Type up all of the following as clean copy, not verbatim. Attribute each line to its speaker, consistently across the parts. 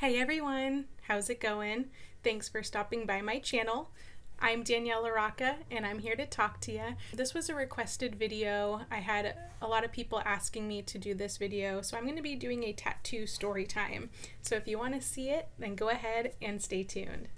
Speaker 1: Hi everyone, how's it going? Thanks for stopping by my channel. I'm Danielle LaRocca and I'm here to talk to you. This was a requested video. I had a lot of people asking me to do this video, so I'm going to be doing a tattoo story time. So if you want to see it, then go ahead and stay tuned.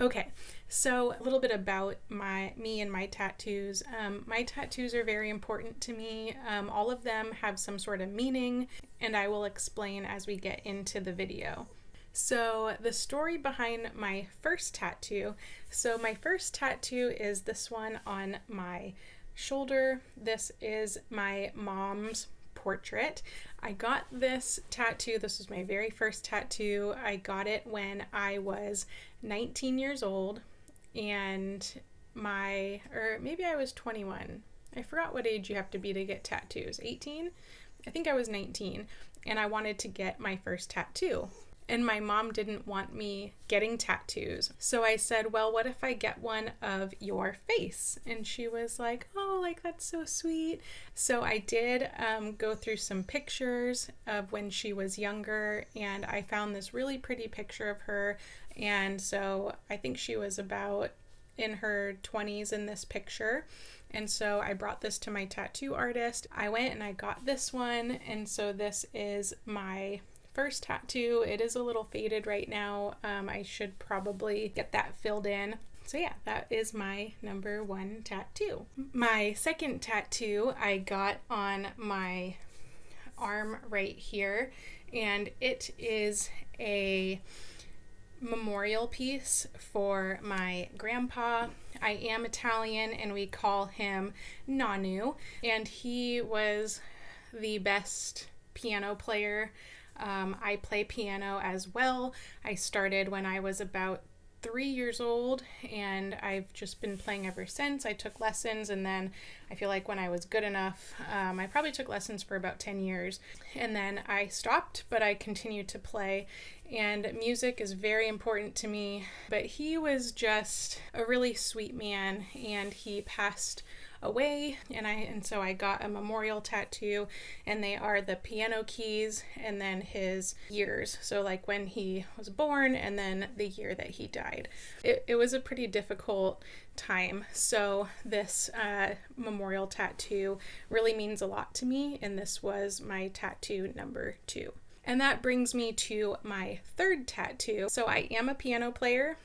Speaker 1: Okay, so a little bit about me and my tattoos. My tattoos are very important to me. All of them have some sort of meaning, and I will explain as we get into the video. So the story behind my first tattoo. So my first tattoo is this one on my shoulder. This is my mom's portrait. I got this tattoo. This was my very first tattoo. I got it when I was 19 years old, and or maybe I was 21. I forgot what age you have to be to get tattoos. 18? I think I was 19, and I wanted to get my first tattoo. And my mom didn't want me getting tattoos. So I said, well, what if I get one of your face? And she was like, oh, like that's so sweet. So I did go through some pictures of when she was younger, and I found this really pretty picture of her. And so I think she was about in her 20s in this picture. And so I brought this to my tattoo artist. I went and I got this one. And so this is my first tattoo. It is a little faded right now. I should probably get that filled in. So yeah, that is my number one tattoo. My second tattoo I got on my arm right here, and it is a memorial piece for my grandpa. I am Italian and we call him Nanu, and he was the best piano player. I play piano as well. I started when I was about 3 years old, and I've just been playing ever since. I took lessons, and then I feel like when I was good enough, I probably took lessons for about 10 years, and then I stopped, but I continued to play. And music is very important to me. But he was just a really sweet man, and he passed away, and so I got a memorial tattoo, and they are the piano keys and then his years, so like when he was born and then the year that he died. It was a pretty difficult time, so this memorial tattoo really means a lot to me, and this was my tattoo number 2. And that brings me to my third tattoo. So I am a piano player.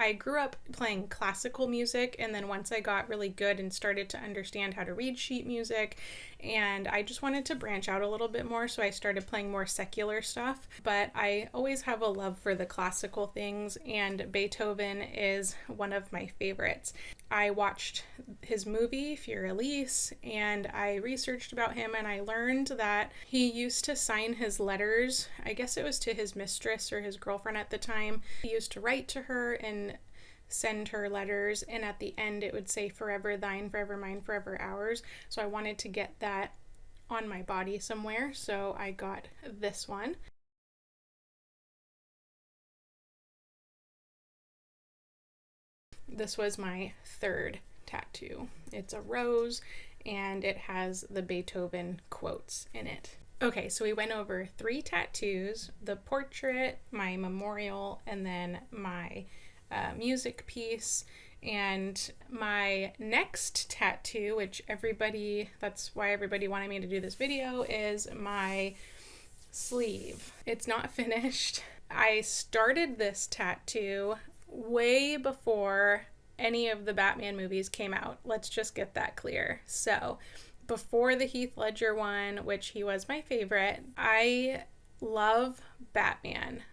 Speaker 1: I grew up playing classical music, and then once I got really good and started to understand how to read sheet music, and I just wanted to branch out a little bit more, so I started playing more secular stuff. But I always have a love for the classical things, and Beethoven is one of my favorites. I watched his movie, Furelise, and I researched about him, and I learned that he used to sign his letters, I guess it was to his mistress or his girlfriend at the time. He used to write to her and send her letters, and at the end it would say forever thine, forever mine, forever ours. So I wanted to get that on my body somewhere, so I got this one. This was my third tattoo. It's a rose, and it has the Beethoven quotes in it. Okay, so we went over 3 tattoos: the portrait, my memorial, and then my music piece. And my next tattoo, which that's why everybody wanted me to do this video, is my sleeve. It's not finished. I started this tattoo way before any of the Batman movies came out. Let's just get that clear. So before the Heath Ledger one, which he was my favorite, I love Batman.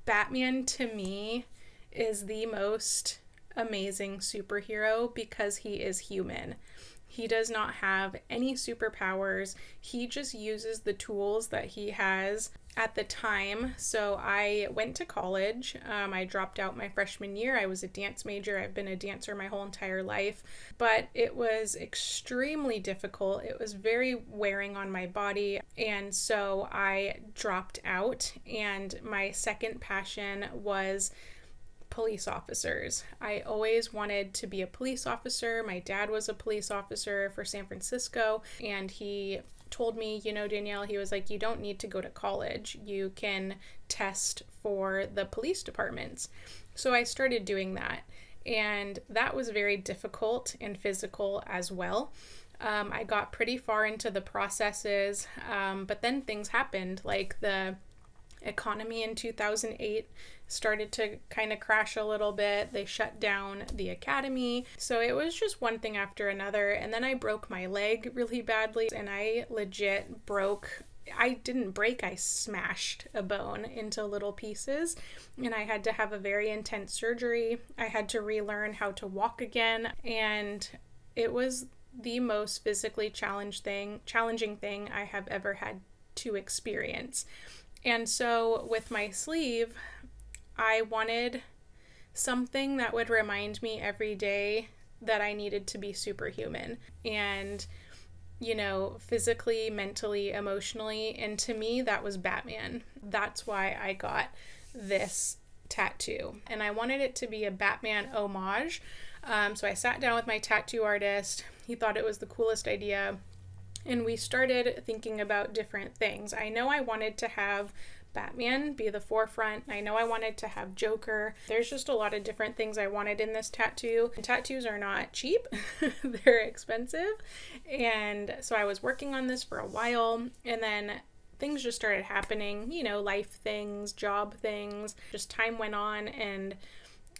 Speaker 1: Batman to me is the most amazing superhero because he is human. He does not have any superpowers. He just uses the tools that he has at the time. So I went to college. I dropped out my freshman year. I was a dance major. I've been a dancer my whole entire life, but it was extremely difficult. It was very wearing on my body. And so I dropped out, and my second passion was police officers. I always wanted to be a police officer. My dad was a police officer for San Francisco, and he told me, Danielle, he was like, you don't need to go to college. You can test for the police departments. So I started doing that, and that was very difficult and physical as well. I got pretty far into the processes, but then things happened, like the economy in 2008 started to kind of crash a little bit. They shut down the academy. So it was just one thing after another. And then I broke my leg really badly, and I legit I didn't break, I smashed a bone into little pieces, and I had to have a very intense surgery. I had to relearn how to walk again, and it was the most physically challenging thing I have ever had to experience. And so with my sleeve, I wanted something that would remind me every day that I needed to be superhuman, and physically, mentally, emotionally. And to me, that was Batman. That's why I got this tattoo. And I wanted it to be a Batman homage. So I sat down with my tattoo artist. He thought it was the coolest idea. And we started thinking about different things. I know I wanted to have Batman be the forefront. I know I wanted to have Joker. There's just a lot of different things I wanted in this tattoo. And tattoos are not cheap. They're expensive. And so I was working on this for a while, and then things just started happening, life things, job things. Just time went on, and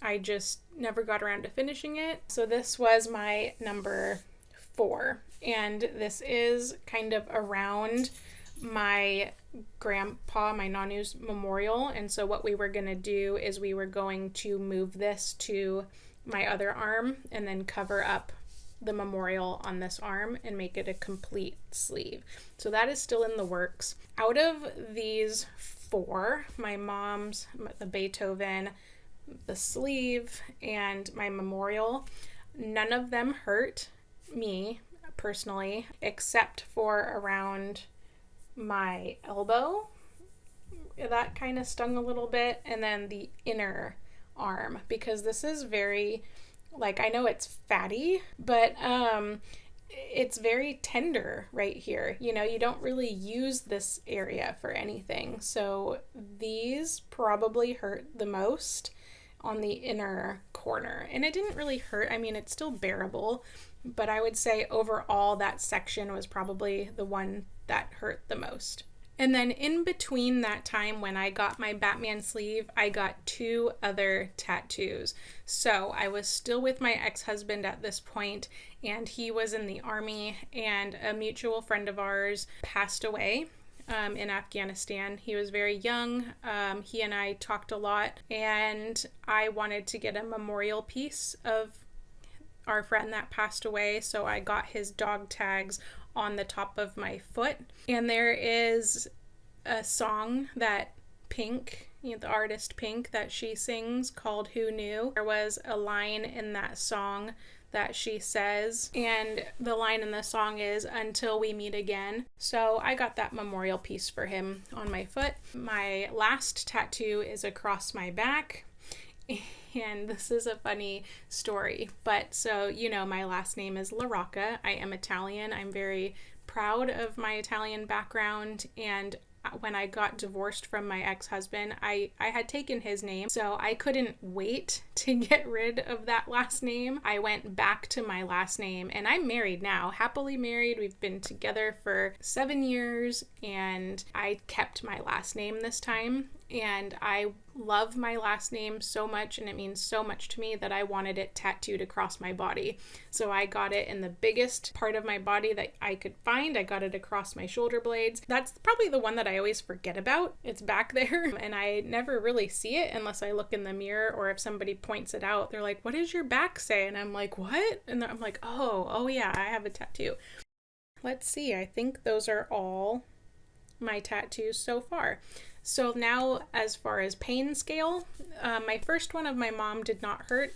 Speaker 1: I just never got around to finishing it. So this was my number 4. And this is kind of around my grandpa, my Nanu's memorial. And so what we were going to do is we were going to move this to my other arm and then cover up the memorial on this arm and make it a complete sleeve. So that is still in the works. Out of these 4, my mom's, the Beethoven, the sleeve, and my memorial, none of them hurt me personally, except for around my elbow. That kind of stung a little bit, and then the inner arm, because this is very, I know it's fatty, but it's very tender right here. You don't really use this area for anything. So these probably hurt the most on the inner corner. And it didn't really hurt. I mean, it's still bearable, but I would say overall that section was probably the one that hurt the most. And then in between that time when I got my Batman sleeve, I got 2 other tattoos. So I was still with my ex-husband at this point, and he was in the army, and a mutual friend of ours passed away in Afghanistan. He was very young. He and I talked a lot, and I wanted to get a memorial piece of our friend that passed away, so I got his dog tags on the top of my foot. And there is a song that Pink, the artist Pink, that she sings called Who Knew. There was a line in that song that she says, and the line in the song is "Until we meet again." So I got that memorial piece for him on my foot. My last tattoo is across my back. And this is a funny story, but so, my last name is LaRocca. I am Italian. I'm very proud of my Italian background, and when I got divorced from my ex-husband, I had taken his name, so I couldn't wait to get rid of that last name. I went back to my last name, and I'm married now, happily married. We've been together for 7 years, and I kept my last name this time, and I love my last name so much, and it means so much to me that I wanted it tattooed across my body. So I got it in the biggest part of my body that I could find. I got it across my shoulder blades. That's probably the one that I always forget about. It's back there, and I never really see it unless I look in the mirror, or if somebody points it out. They're like, "What does your back say?" And I'm like, "What?" And I'm like, oh yeah, I have a tattoo. Let's see, I think those are all my tattoos so far. So now, as far as pain scale, my first one of my mom did not hurt.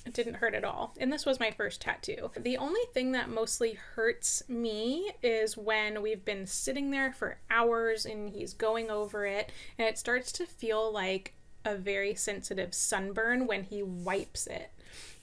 Speaker 1: It didn't hurt at all. And this was my first tattoo. The only thing that mostly hurts me is when we've been sitting there for hours and he's going over it, and it starts to feel like a very sensitive sunburn when he wipes it.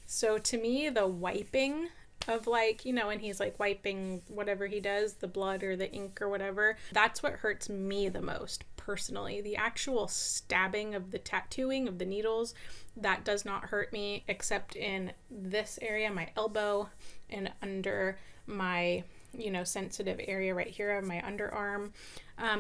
Speaker 1: So to me, the wiping of like, you know, when he's like wiping whatever he does, the blood or the ink or whatever, that's what hurts me the most personally. The actual stabbing of the tattooing of the needles, that does not hurt me except in this area, my elbow, and under my, you know, sensitive area right here of my underarm.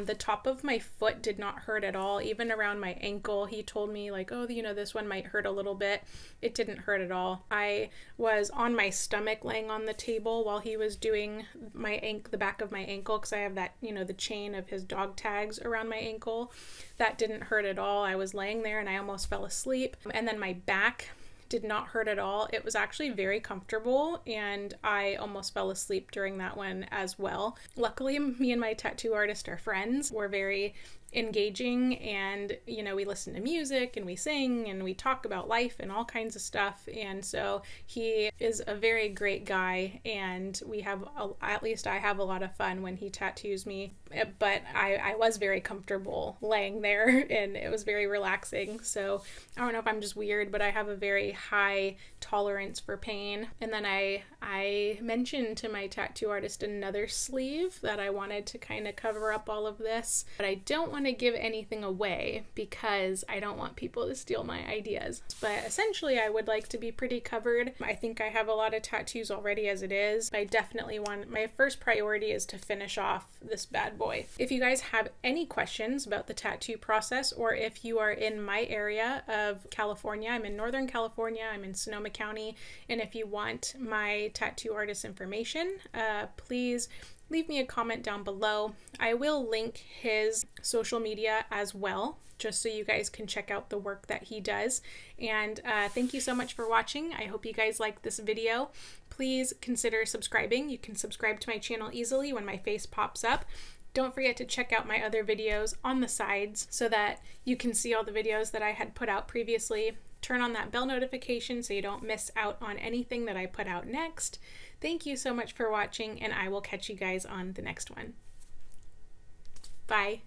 Speaker 1: The top of my foot did not hurt at all, even around my ankle. He told me like, oh, you know, this one might hurt a little bit. It didn't hurt at all. I was on my stomach laying on the table while he was doing the back of my ankle, because I have that, you know, the chain of his dog tags around my ankle. That didn't hurt at all. I was laying there and I almost fell asleep. And then my back did not hurt at all. It was actually very comfortable, and I almost fell asleep during that one as well. Luckily, me and my tattoo artist are friends. We're very engaging, and you know, we listen to music and we sing and we talk about life and all kinds of stuff, and so he is a very great guy, and we have at least I have a lot of fun when he tattoos me. But I was very comfortable laying there and it was very relaxing. So I don't know if I'm just weird, but I have a very high tolerance for pain. And then I mentioned to my tattoo artist another sleeve that I wanted to kind of cover up all of this, but I don't want to give anything away because I don't want people to steal my ideas. But essentially I would like to be pretty covered. I think I have a lot of tattoos already as it is. I definitely want, my first priority is to finish off this bad boy. If you guys have any questions about the tattoo process, or if you are in my area of California, I'm in Northern California, I'm in Sonoma County, and if you want my tattoo artist information, please leave me a comment down below. I will link his social media as well, just so you guys can check out the work that he does. And thank you so much for watching. I hope you guys liked this video. Please consider subscribing. You can subscribe to my channel easily when my face pops up. Don't forget to check out my other videos on the sides so that you can see all the videos that I had put out previously. Turn on that bell notification so you don't miss out on anything that I put out next. Thank you so much for watching, and I will catch you guys on the next one. Bye.